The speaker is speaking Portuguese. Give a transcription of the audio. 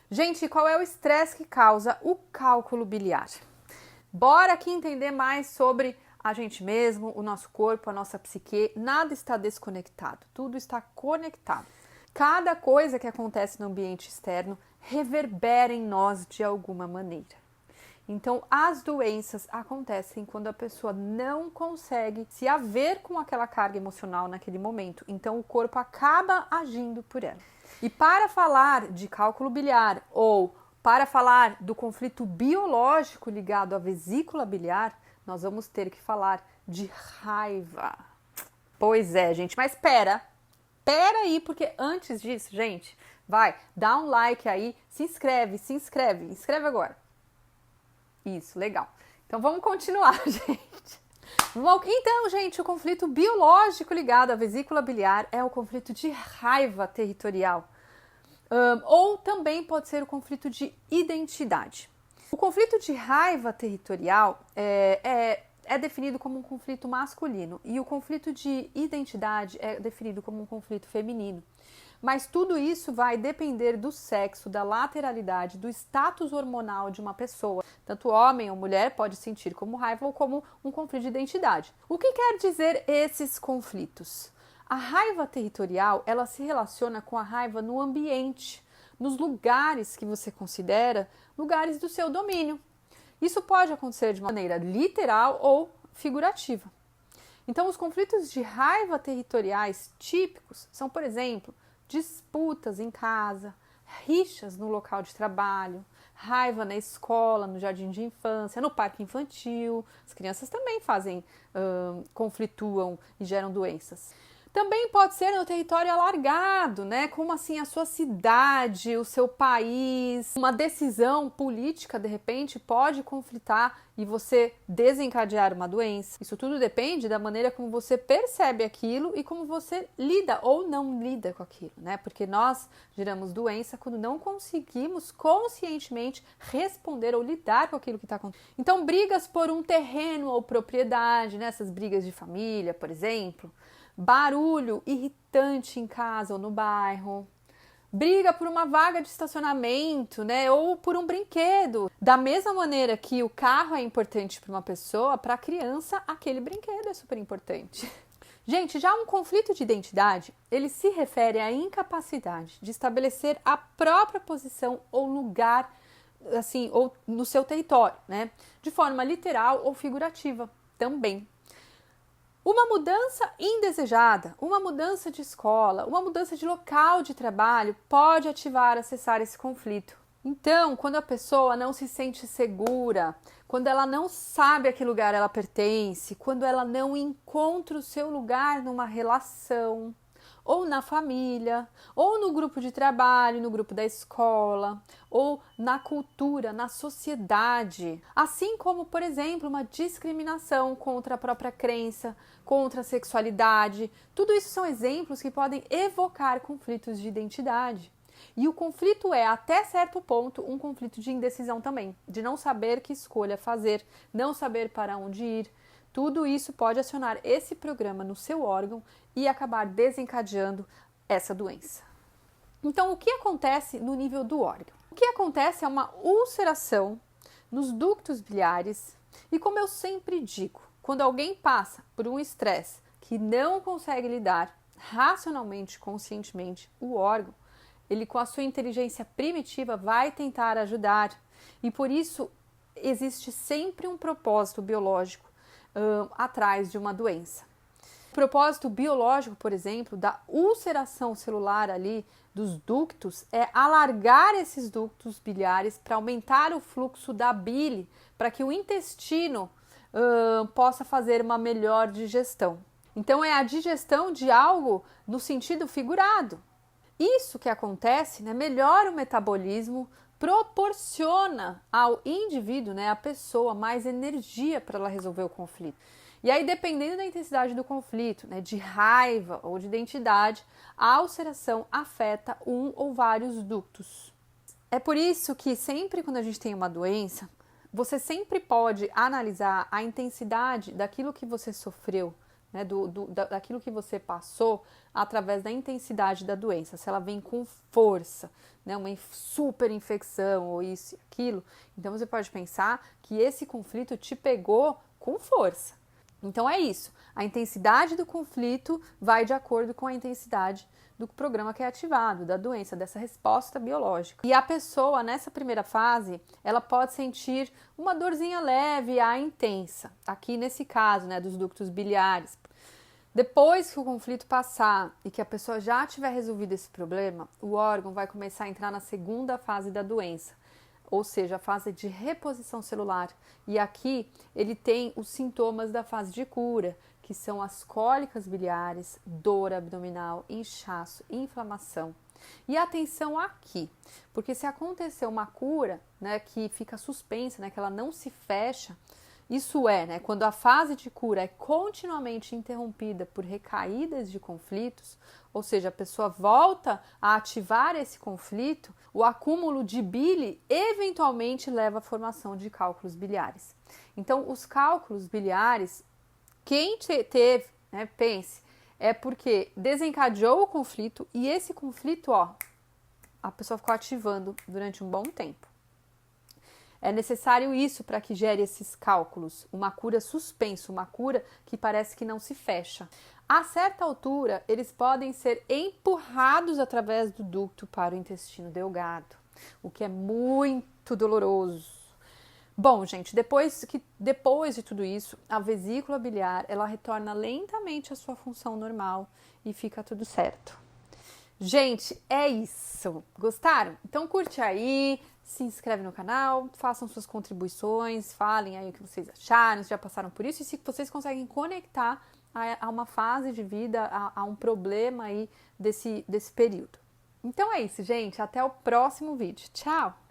Gente, qual é o estresse que causa o cálculo biliar? Bora aqui entender mais sobre a gente mesmo, o nosso corpo, a nossa psique. Nada está desconectado, tudo está conectado. Cada coisa que acontece no ambiente externo reverbera em nós de alguma maneira. Então, as doenças acontecem quando a pessoa não consegue se haver com aquela carga emocional naquele momento. Então, o corpo acaba agindo por ela. E para falar de cálculo biliar ou para falar do conflito biológico ligado à vesícula biliar, nós vamos ter que falar de raiva. Pois é, gente, mas pera aí, porque antes disso, gente, vai, dá um like aí, se inscreve agora. Isso, legal. Então vamos continuar, gente. Então, gente, o conflito biológico ligado à vesícula biliar é o conflito de raiva territorial. Ou também pode ser o conflito de identidade. O conflito de raiva territorial é definido como um conflito masculino e o conflito de identidade é definido como um conflito feminino. Mas tudo isso vai depender do sexo, da lateralidade, do status hormonal de uma pessoa. Tanto homem ou mulher pode sentir como raiva ou como um conflito de identidade. O que quer dizer esses conflitos? A raiva territorial, ela se relaciona com a raiva no ambiente, nos lugares que você considera lugares do seu domínio. Isso pode acontecer de maneira literal ou figurativa. Então, os conflitos de raiva territoriais típicos são, por exemplo, disputas em casa, rixas no local de trabalho, raiva na escola, no jardim de infância, no parque infantil. As crianças também conflituam e geram doenças. Também pode ser no território alargado, né? Como assim a sua cidade, o seu país, uma decisão política de repente pode conflitar e você desencadear uma doença. Isso tudo depende da maneira como você percebe aquilo e como você lida ou não lida com aquilo, né? Porque nós geramos doença quando não conseguimos conscientemente responder ou lidar com aquilo que está acontecendo. Então, brigas por um terreno ou propriedade, né? Essas brigas de família, por exemplo. Barulho irritante em casa ou no bairro, briga por uma vaga de estacionamento, né, ou por um brinquedo. Da mesma maneira que o carro é importante para uma pessoa, para a criança aquele brinquedo é super importante. Gente, já um conflito de identidade, ele se refere à incapacidade de estabelecer a própria posição ou lugar, assim, ou no seu território, né, de forma literal ou figurativa também. Uma mudança indesejada, uma mudança de escola, uma mudança de local de trabalho pode acessar esse conflito. Então, quando a pessoa não se sente segura, quando ela não sabe a que lugar ela pertence, quando ela não encontra o seu lugar numa relação, ou na família, ou no grupo de trabalho, no grupo da escola, ou na cultura, na sociedade. Assim como, por exemplo, uma discriminação contra a própria crença, contra a sexualidade. Tudo isso são exemplos que podem evocar conflitos de identidade. E o conflito é, até certo ponto, um conflito de indecisão também, de não saber que escolha fazer, não saber para onde ir. Tudo isso pode acionar esse programa no seu órgão e acabar desencadeando essa doença. Então, o que acontece no nível do órgão? O que acontece é uma ulceração nos ductos biliares e, como eu sempre digo, quando alguém passa por um estresse que não consegue lidar racionalmente, conscientemente, o órgão, ele com a sua inteligência primitiva vai tentar ajudar e por isso existe sempre um propósito biológico atrás de uma doença. O propósito biológico, por exemplo, da ulceração celular ali dos ductos é alargar esses ductos biliares para aumentar o fluxo da bile, para que o intestino possa fazer uma melhor digestão. Então é a digestão de algo no sentido figurado. Isso que acontece, né, melhora o metabolismo, proporciona ao indivíduo, né, à pessoa, mais energia para ela resolver o conflito. E aí, dependendo da intensidade do conflito, né, de raiva ou de identidade, a ulceração afeta um ou vários ductos. É por isso que sempre quando a gente tem uma doença, você sempre pode analisar a intensidade daquilo que você sofreu né, daquilo que você passou através da intensidade da doença. Se ela vem com força, né, uma super infecção ou isso e aquilo, então você pode pensar que esse conflito te pegou com força. Então é isso, a intensidade do conflito vai de acordo com a intensidade do programa que é ativado, da doença, dessa resposta biológica. E a pessoa, nessa primeira fase, ela pode sentir uma dorzinha leve a intensa, aqui nesse caso, né, dos ductos biliares. Depois que o conflito passar e que a pessoa já tiver resolvido esse problema, o órgão vai começar a entrar na segunda fase da doença, ou seja, a fase de reposição celular. E aqui ele tem os sintomas da fase de cura, que são as cólicas biliares, dor abdominal, inchaço, inflamação. E atenção aqui, porque se acontecer uma cura, né, que fica suspensa, né, que ela não se fecha, isso é, né, quando a fase de cura é continuamente interrompida por recaídas de conflitos, ou seja, a pessoa volta a ativar esse conflito, o acúmulo de bile eventualmente leva à formação de cálculos biliares. Então, os cálculos biliares, quem teve, né, pense, é porque desencadeou o conflito e esse conflito, ó, a pessoa ficou ativando durante um bom tempo. É necessário isso para que gere esses cálculos, uma cura suspensa, uma cura que parece que não se fecha. A certa altura, eles podem ser empurrados através do ducto para o intestino delgado, o que é muito doloroso. Bom, gente, depois de tudo isso, a vesícula biliar, ela retorna lentamente à sua função normal e fica tudo certo. Gente, é isso. Gostaram? Então curte aí, se inscreve no canal, façam suas contribuições, falem aí o que vocês acharam, se já passaram por isso e se vocês conseguem conectar a uma fase de vida, a um problema aí desse período. Então é isso, gente. Até o próximo vídeo. Tchau!